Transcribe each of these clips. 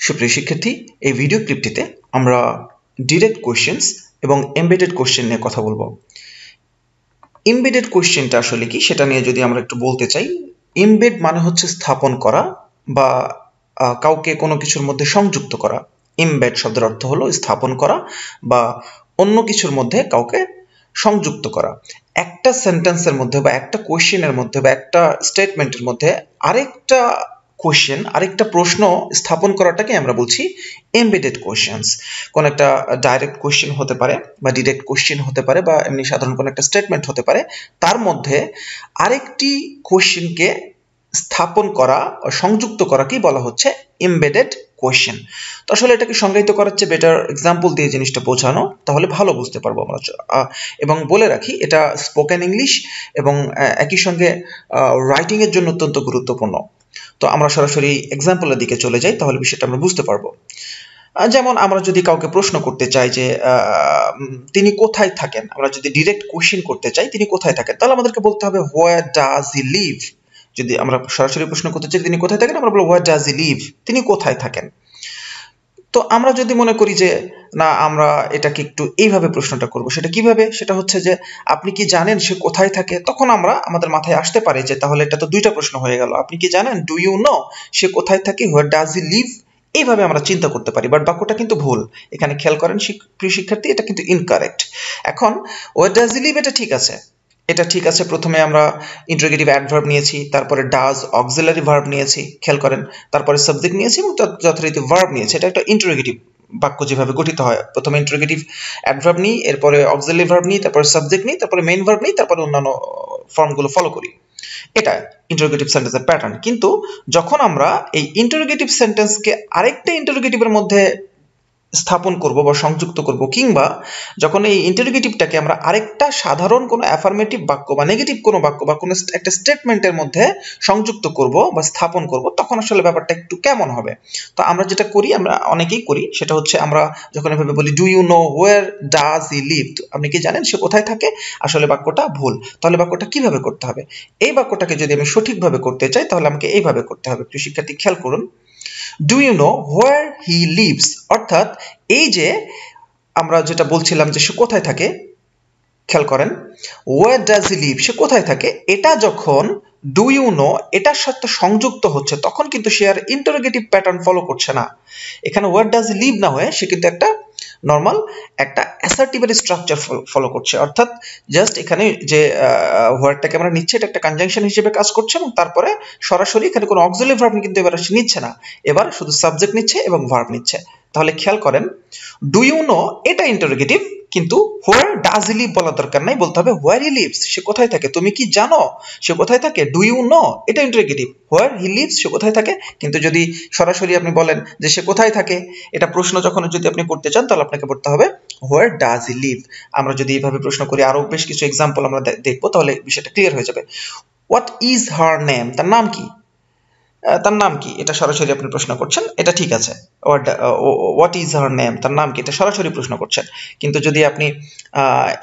সুপ্রিয় শিক্ষার্থী, এই ভিডিও ক্লিপটিতে আমরা ডিরেক্ট কোশ্চেনস এবং এমবেডেড কোশ্চেন নিয়ে কথা বলবো। এমবেডেড কোশ্চেনটা আসলে কি সেটা নিয়ে যদি আমরা একটু বলতে চাই, এমবেড মানে হচ্ছে স্থাপন করা বা কাউকে কোনো কিছুর মধ্যে সংযুক্ত করা। এমবেড শব্দের অর্থ হলো স্থাপন করা বা অন্য কিছুর মধ্যে কাউকে সংযুক্ত করা। একটা সেন্টেন্সের মধ্যে বা একটা কোশ্চেনের মধ্যে বা একটা স্টেটমেন্টের মধ্যে আরেকটা কোশ্চেন, আরেকটা প্রশ্ন স্থাপন করাটাকে আমরা বলছি এমবেডেড কোশ্চেনস। কোন একটা ডাইরেক্ট কোশ্চেন হতে পারে বা ডিরেক্ট কোশ্চেন হতে পারে বা এমনি সাধারণ কোন একটা স্টেটমেন্ট হতে পারে, তার মধ্যে আরেকটি কোশ্চেনকে স্থাপন করা ও সংযুক্ত করাকেই বলা হচ্ছে এমবেডেড কোশ্চেন। তো আসলে এটাকে সংজ্ঞায়িত করার চেয়ে বেটার এক্সাম্পল দিয়ে জিনিসটা বোঝানো, তাহলে ভালো বুঝতে পারবো আমরা। এবং বলে রাখি, এটা স্পোকেন ইংলিশ এবং একই সঙ্গে রাইটিং এর জন্য অত্যন্ত গুরুত্বপূর্ণ। তো আমরা সরাসরি এক্সাম্পলের দিকে চলে যাই, তাহলে বিষয়টা আমরা বুঝতে পারবো। যেমন আমরা যদি কাউকে প্রশ্ন করতে চাই যে তিনি কোথায় থাকেন, আমরা যদি ডিরেক্ট কোশ্চেন করতে চাই তিনি কোথায় থাকেন, তাহলে আমাদেরকে বলতে হবে হোয়ার ডাজ হি লিভ। যদি আমরা সরাসরি প্রশ্ন করতে চাই তিনি কোথায় থাকেন, আমরা বলবো হোয়ার ডাজ হি লিভ, তিনি কোথায় থাকেন। তো আমরা যদি মনে করি যে না, আমরা এটাকে একটু এইভাবে প্রশ্নটা করব, সেটা কিভাবে? সেটা হচ্ছে যে আপনি কি জানেন সে কোথায় থাকে? তখন আমরা আমাদের মাথায় আসতে পারে যে তাহলে এটা তো দুইটা প্রশ্ন হয়ে গেল। আপনি কি জানেন, ডু ইউ নো, সে কোথায় থাকে, হোয়ার ডাজ হি লিভ। এইভাবে আমরা চিন্তা করতে পারি, বাট বাক্যটা কিন্তু ভুল। এখানে খেয়াল করেন প্রিয় শিক্ষার্থী, এটা কিন্তু ইনকারেক্ট। এখন হোয়ার ডাজ হি লিভ এটা ঠিক আছে, এটা ঠিক আছে। প্রথমে আমরা ইন্টারোগেটিভ অ্যাডভার্ব নিয়েছি, তারপরে ডাজ অক্সিলারি ভার্ব নিয়েছি, খেয়াল করেন, তারপরে সাবজেক্ট নিয়েছি এবং যথারীতি ভার্ব নিয়েছি। এটা একটা ইন্টারোগেটিভ বাক্য যেভাবে গঠিত হয়, প্রথমে ইন্টারোগেটিভ অ্যাডভার্ব নিই, এরপরে অক্সিলারি ভার্ব নিই, তারপরে সাবজেক্ট নিই, তারপরে মেইন ভার্ব নিই, তারপরে অন্যান্য ফর্মগুলো ফলো করি। এটা ইন্টারোগেটিভ সেন্টেন্সের প্যাটার্ন। কিন্তু যখন আমরা এই ইন্টারোগেটিভ সেন্টেন্সকে আরেকটা ইন্টারোগেটিভের মধ্যে স্থাপন করব বা সংযুক্ত করব, কিংবা যখন এই ইন্টারোগেটিভটাকে আমরা আরেকটা সাধারণ কোনো অ্যাফার্মেটিভ বাক্য বা নেগেটিভ কোনো বাক্য বা কোনো একটা স্টেটমেন্টের মধ্যে সংযুক্ত করব বা স্থাপন করব, তখন আসলে ব্যাপারটা একটু কেমন হবে। তো আমরা যেটা করি, আমরা অনেকেই করি, সেটা হচ্ছে আমরা যখন এভাবে বলি do you know where does he live, আপনি কি জানেন সে কোথায় থাকে, আসলে বাক্যটা ভুল। তাহলে বাক্যটা কিভাবে করতে হবে? এই বাক্যটাকে যদি আমি সঠিকভাবে করতে চাই, তাহলে আমাকে এইভাবে করতে হবে। প্রিয় শিক্ষার্থী, খেয়াল করুন, do you know where he lives, অর্থাৎ এই যে আমরা যেটা বলছিলাম যে সে কোথায় থাকে, খেয়াল করেন, হোয়ার ডাজ হি লিভ, সে কোথায় থাকে, এটা যখন ডু ইউ নো এটার সাথে সংযুক্ত হচ্ছে, তখন কিন্তু সে আর ইন্টারোগেটিভ প্যাটার্ন ফলো করছে না। এখানে হোয়ার ডাজ হি লিভ না হয়ে সে কিন্তু একটা নর্মাল একটা অ্যাসার্টিভের স্ট্রাকচার ফলো করছে। অর্থাৎ জাস্ট এখানে যে ওয়ার্ডটাকে আমরা নিচ্ছি, এটা একটা কনজাংশন হিসেবে কাজ করছে, এবং তারপরে সরাসরি এখানে কোনো অক্সিলারি ভার্ব কিন্তু এবার সে নিচ্ছে না, এবার শুধু সাবজেক্ট নিচ্ছে এবং ভার্ব নিচ্ছে। তাহলে খেয়াল করেন, ডু ইউ নো এটা ইন্টারোগেটিভ, কিন্তু হোয়ার ডাজ হি লিভ বলার দরকার নাই, বলতে হবে হোয়ার হি লিভস, সে কোথায় থাকে, তুমি কি জানো সে কোথায় থাকে। ডু ইউ নো এটা ইন্টারোগেটিভ, হোয়ার হি লিভস সে কোথায় থাকে। কিন্তু যদি সরাসরি আপনি বলেন যে সে কোথায় থাকে, এটা প্রশ্ন যখন যদি আপনি করতে চান, তাহলে আপনাকে বলতে হবে হোয়ার ডাজ হি লিভ। আমরা যদি এইভাবে প্রশ্ন করি, আরো বেশ কিছু এক্সাম্পল আমরা দেখবো, তাহলে বিষয়টা ক্লিয়ার হয়ে যাবে। হোয়াট ইজ হার নেম, তার নাম কি, তার নাম কি, এটা সরাসরি আপনি প্রশ্ন করছেন, এটা ঠিক আছে। হোয়াট ইজ হার নেম, তার নাম কি, এটা সরাসরি প্রশ্ন করছেন। কিন্তু যদি আপনি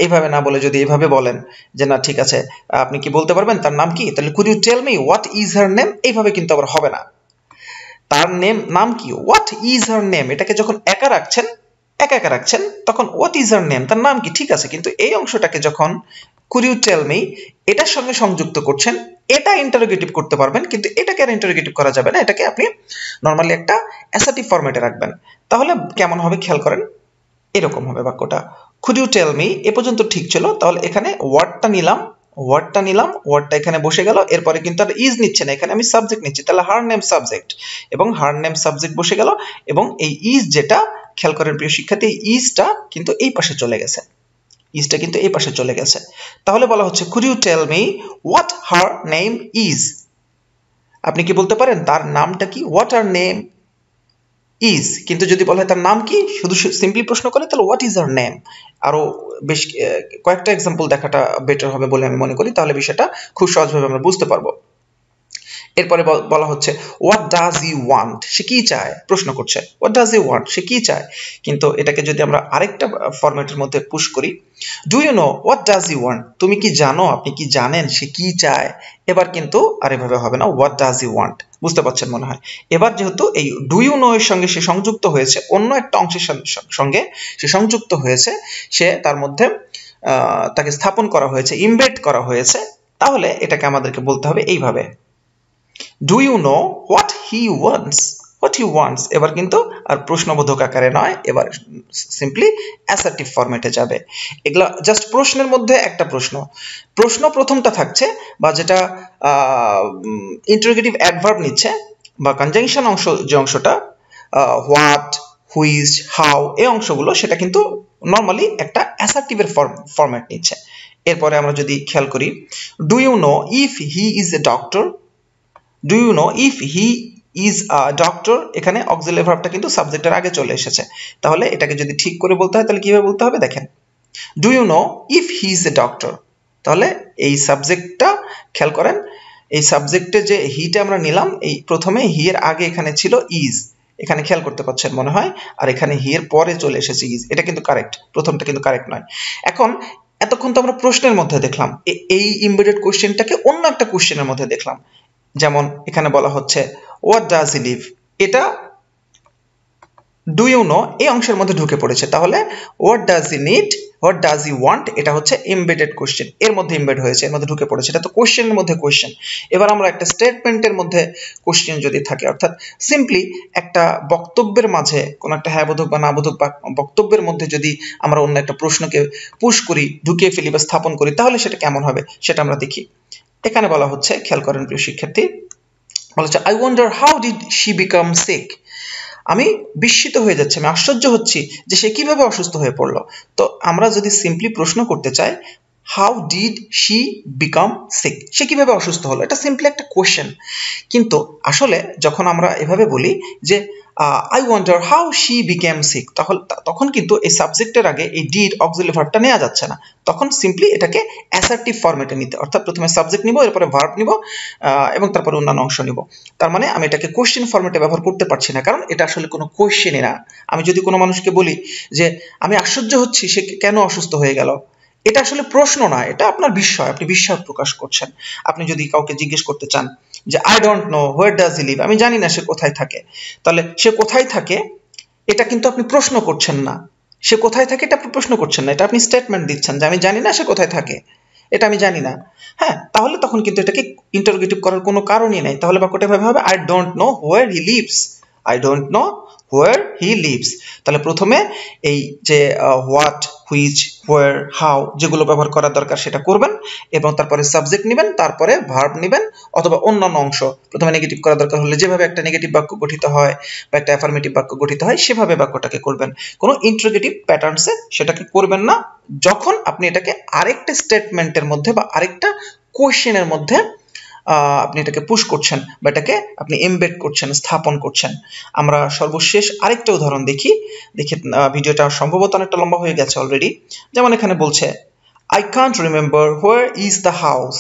এইভাবে না বলে যদি এইভাবে বলেন যে না ঠিক আছে, আপনি কি বলতে পারবেন তার নাম কি, তাহলে could you tell me what is her name, এইভাবে কিন্তু আবার হবে না। তার নাম কি, হোয়াট ইজ হার নেম, এটাকে যখন একা রাখছেন তখন হোয়াট ইজ হার নেম, তার নাম কি, ঠিক আছে। কিন্তু এই অংশটাকে যখন কুড ইউ টেল মি এটার সঙ্গে সংযুক্ত করছেন, এটা ইন্টারোগেটিভ করতে পারবেন, কিন্তু এটাকে আর ইন্টারোগেটিভ করা যাবে না, এটাকে আপনি নরমালি একটা অ্যাসার্টিভ ফরম্যাটে রাখবেন। তাহলে কেমন হবে খেয়াল করেন, এরকম হবে বাক্যটা। কুড ইউ টেল মি এ পর্যন্ত ঠিক ছিল, তাহলে এখানে ওয়ার্ডটা নিলাম, ওয়ার্ডটা এখানে বসে গেল, এরপরে কিন্তু আর ইজ নিচ্ছে না, এখানে আমি সাবজেক্ট নিচ্ছি, তাহলে হার নেম সাবজেক্ট, এবং হার নেম সাবজেক্ট বসে গেল, এবং এই ইজ যেটা, খেয়াল করেন প্রিয় শিক্ষার্থী, ইজটা কিন্তু এই পাশে চলে গেছে, তাহলে বলা হচ্ছে could you tell me what her name is, আপনি কি বলতে পারেন তার নামটা কি, হোয়াট হার নেম ইজ। কিন্তু যদি বলা হয় তার নাম কি, শুধু সিম্পলি প্রশ্ন করে, তাহলে হোয়াট ইজ হার নেম। আরো বেশ কয়েকটা এক্সাম্পল দেখাটা বেটার হবে বলে আমি মনে করি, তাহলে বিষয়টা খুব সহজভাবে আমরা বুঝতে পারবো। এরপরে বলা হচ্ছে হোয়াট ডাজ হি ওয়ান্ট, সে কি চায়, প্রশ্ন করছে হোয়াট ডাজ হি ওয়ান্ট, সে কি চায়। কিন্তু এটাকে যদি আমরা আরেকটা ফরম্যাটের মধ্যে পুশ করি, do you know what does he want, তুমি কি জানো, আপনি কি জানেন সে কি চায়। এবার কিন্তু আর এভাবে হবে না, হোয়াট ডাজ হি ওয়ান্ট, বুঝতে পারছেন মনে হয়। এবার যেহেতু এই ডু ইউ নো এর সঙ্গে সে সংযুক্ত হয়েছে, অন্য একটা অংশের সঙ্গে সে সংযুক্ত হয়েছে, সে তার মধ্যে তাকে স্থাপন করা হয়েছে, ইমবেড করা হয়েছে, তাহলে এটাকে আমাদেরকে বলতে হবে এইভাবে, do you know what he wants, what he wants. এবার কিন্তু আর প্রশ্নবোধক আকারে নয়, এবার সিম্পলি অ্যাসার্টিভ ফরম্যাটে যাবে। এগুলা জাস্ট প্রশ্নের মধ্যে একটা প্রশ্ন প্রথমটা থাকছে, বা যেটা ইন্টারোগেটিভ অ্যাডভার্ব নিচ্ছে, বা কনজাংশন অংশ যে অংশটা, হোয়াট, হুইজ, হাউ, এই অংশগুলো সেটা কিন্তু নর্মালি একটা অ্যাসার্টিভের ফরম্যাট নিচ্ছে। এরপরে আমরা যদি খেয়াল করি, do you know if he is a doctor, do you know if he is a doctor, এখানে অক্সিলারি ভার্বটা কিন্তু সাবজেক্টের আগে চলে এসেছে। তাহলে এটাকে যদি ঠিক করে বলতে হয় তাহলে কিভাবে বলতে হবে দেখেন, do you know if he is a doctor. তাহলে এই সাবজেক্টটা খেয়াল করেন, এই সাবজেক্টে যে হিটা আমরা নিলাম, এই প্রথমে হি এর আগে এখানে ছিল ইজ, এখানে খেয়াল করতে পারছেন মনে হয়, আর এখানে হি এর পরে চলে এসেছে ইজ, এটা কিন্তু কারেক্ট, প্রথমটা কিন্তু কারেক্ট নয়। এখন এতক্ষণ তো আমরা প্রশ্নের মধ্যে দেখলাম, এই এমবেডেড কোশ্চেনটাকে অন্য একটা কোশ্চেনের মধ্যে দেখলাম। যেমন এখানে বলা হচ্ছে হোয়াট ডাজ হি লিভ, এটা ডু ইউ নো এই অংশের মধ্যে ঢুকে পড়েছে। তাহলে what does he need, what does he want, এটা হচ্ছে এমবেডেড কোশ্চেন, এর মধ্যে এমবেড হয়েছে, এর মধ্যে ঢুকে পড়েছে, এটা তো কোশ্চেনের মধ্যে কোশ্চেন। এবার আমরা একটা স্টেটমেন্টের মধ্যে কোশ্চেন যদি থাকে, অর্থাৎ সিম্পলি একটা বক্তব্যের মাঝে কোনো একটা হ্যাঁ বোধক বা না বোধক বক্তব্যের মধ্যে যদি আমরা অন্য একটা প্রশ্নকে পুশ করি, ঢুকিয়ে ফেলি বা স্থাপন করি, তাহলে সেটা কেমন হবে সেটা আমরা দেখি। এখানে বলা হচ্ছে, খেয়াল করেন প্রিয় শিক্ষার্থী, বলা হচ্ছে I wonder how did she become sick, আমি বিস্মিত হয়ে যাচ্ছি, আমি আশ্চর্য হচ্ছি যে সে কিভাবে অসুস্থ হয়ে পড়লো। তো আমরা যদি সিম্পলি প্রশ্ন করতে চাই, how did she become sick, সে কিভাবে অসুস্থ হলো, এটা সিম্পলি একটা কোশ্চেন। কিন্তু আসলে যখন আমরা এভাবে বলি যে I wonder how she became sick, তখন কিন্তু এই সাবজেক্টের আগে এই ডিড অক্সিলারি ভার্বটা নেওয়া যাচ্ছে না, তখন সিম্পলি এটাকে অ্যাসার্টিভ ফরম্যাটে নিতে, অর্থাৎ প্রথমে সাবজেক্ট নিব, এরপরে ভার্ব নিব, এবং তারপরে অন্যান্য অংশ নিব। তার মানে আমি এটাকে কোশ্চেন ফরম্যাটে ব্যবহার করতে পারছি না, কারণ এটা আসলে কোনো কোশ্চেনই না। আমি যদি কোনো মানুষকে বলি যে আমি আশ্চর্য হচ্ছি সে কেন অসুস্থ হয়ে গেল, এটা আসলে প্রশ্ন না, এটা আপনার বিস্ময়, আপনি বিস্ময় প্রকাশ করছেন। আপনি যদি কাউকে জিজ্ঞেস করতে চান যে I don't know where does he live, আমি জানি না সে কোথায় থাকে, তাহলে সে কোথায় থাকে এটা কিন্তু আপনি প্রশ্ন করছেন না, সে কোথায় থাকে এটা আপনি প্রশ্ন করছেন না, এটা আপনি স্টেটমেন্ট দিচ্ছেন যে আমি জানি না সে কোথায় থাকে, এটা আমি জানি না। হ্যাঁ, তাহলে তখন কিন্তু এটাকে ইন্টারোগেটিভ করার কোনো কারণই নাই। তাহলে বাক্যটা এভাবে হবে, I don't know where he leaves, I don't know where he leaves. তাহলে প্রথমে এই যে হোয়াট, হুইচ, হোয়ার, হাউ যেগুলো ব্যবহার করার দরকার সেটা করবেন, এবং তারপরে সাবজেক্ট নেবেন, তারপরে ভার্ব নেবেন, অথবা অন্যান্য অংশ প্রথমে নেগেটিভ করার দরকার হলে যেভাবে একটা নেগেটিভ বাক্য গঠিত হয় বা একটা অ্যাফার্মেটিভ বাক্য গঠিত হয় সেভাবে বাক্যটাকে করবেন। কোনো ইন্টারোগেটিভ প্যাটার্নসে সেটাকে করবেন না যখন আপনি এটাকে আরেকটা স্টেটমেন্টের মধ্যে বা আরেকটা কোশ্চেনের মধ্যে আপনি এটাকে পুশ করছেন বা এটাকে আপনি এমবেড করছেন, স্থাপন করছেন। আমরা সর্বশেষ আরেকটা উদাহরণ দেখি, ভিডিওটা সম্ভবত অনেকটা লম্বা হয়ে গেছে অলরেডি। যেমন এখানে বলছে I can't remember where is the house,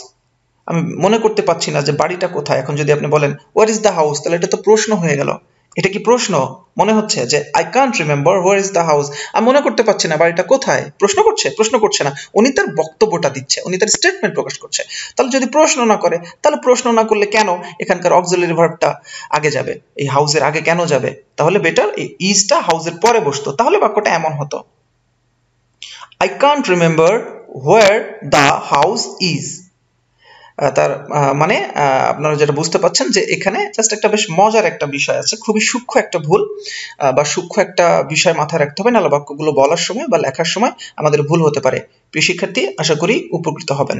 আমি মনে করতে পারছি না যে বাড়িটা কোথায়। এখন যদি আপনি বলেন হোয়ার ইজ দ্য হাউস, তাহলে এটা তো প্রশ্ন হয়ে গেল। এটা কি প্রশ্ন? মনে হচ্ছে যে I can't remember where is the house, আমি মনে করতে পারছি না বাড়িটা কোথায়। প্রশ্ন করছে? প্রশ্ন করছে না, উনি তার বক্তব্যটা দিচ্ছে, উনি তার স্টেটমেন্ট প্রকাশ করছে। তাহলে যদি প্রশ্ন না করে, তাহলে প্রশ্ন না করলে কেন এখানকার অক্সিলারি ভার্বটা আগে যাবে, এই হাউসের আগে কেন যাবে? তাহলে বেটার এই ইজটা হাউসের পরে বসতো, তাহলে বাক্যটা এমন হতো, I can't remember where the house is. তার মানে আপনারা যেটা বুঝতে পাচ্ছেন যে এখানে জাস্ট একটা বেশ মজার একটা বিষয় আছে, খুবই সূক্ষ্ম একটা ভুল বা সূক্ষ্ম একটা বিষয় মাথায় রাখতে হবে, নাহলে বাক্যগুলো বলার সময় বা লেখার সময় আমাদের ভুল হতে পারে। প্রিয় শিক্ষার্থী, আশা করি উপকৃত হবেন।